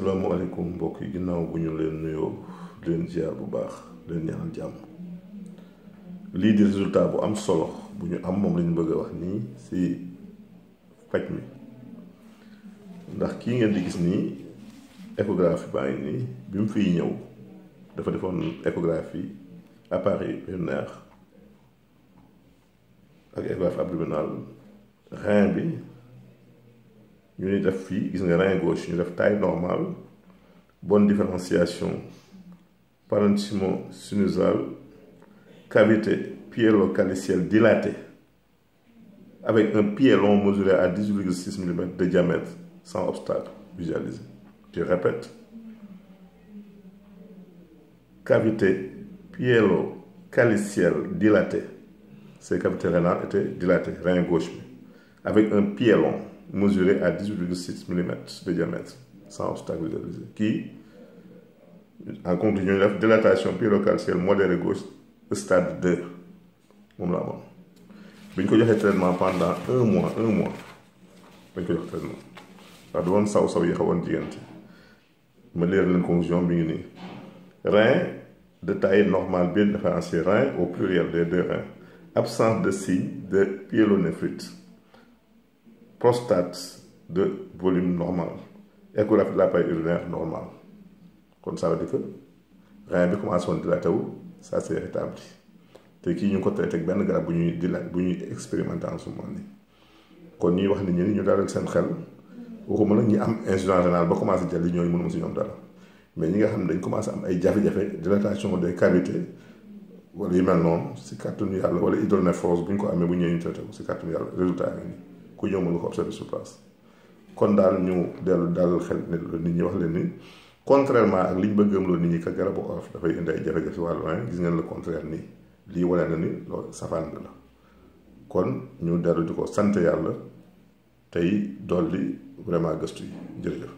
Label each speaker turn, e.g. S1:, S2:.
S1: asalaamaaleykum mbokk yi ginnaaw bu ñu leen nuyoo leen ziar bu baax leen ñaanal jàmm lii di résultat bu am solo bu ñu am moom lañu bëgg a wax nii ci faj mi ndax kii ngeen di gis nii échographie baa ngi nii bi mu fiy ñëw dafa defoon échographie appareil urinaire ak échographie abdominale rein bi ñu ni def fii gis nga rein gauche ñu def taille normale bonne différenciation parenchymo-sinusale cavité pyélocalicielle dilatée avec un pied long mesuré à 18,6 mm de diamètre sans obstacle visualisé. Je répète, cavité pyélocalicielle dilatée. Ces cavités rénales étaient dilatées, rein gauche, avec un pied long mesuré à 18,6 mm de diamètre sans obstacle visualisé. Qui, en conclusion, la dilatation pyélocalicielle modérée gauche, stade 2. Moom la amoon bi ñu ko joxee traitement pendant un mois bañ ko jox traitement ndax du woon saw yi xawoon diggante ma leer leen conclusion bi ngi nii rein de taille normale bien différencié, rein au pluriel des deux reins, absence de signe de pyélonéphrite, prostate de volume normal, échographie de l'appareil urinaire normal. Kon ça veut dire que rein bi commencé woon dilaté wu ça c'est rétabli te kii ñu ngi ko traité ak benn garab bu ñuy expérimenté en ce moment nii kon ñuy wax nit ñi ñu dalal seen xel waxuma nag ñi am insuffisance rénale ba commencé jël li ñooñu mënuma si ñoom dara mais ñi nga xam ne dañ commencé am ay jafe-jafe dilatation des cavités wala yu mel noonu si kàttanu yàlla wala hydronéphros bu ñu ko amee bu ñëwee ñu traité ko si kàttanu yàlla résultat yi nii ku ñëw mën nga ko observer sur place kon daal ñu dellu dalal xel nit ñi wax leen ni contrairement ak li ñu bëgg gëmloo nit ñi ka garabu olof dafay indi ay jafe-jafe si wàllu rein gis ngeen le contraire nii lii wane na ni loolu safaan bi la kon ñu dellu di ko sant yàlla tey dolli vraiment gëstu yi jërëjëf.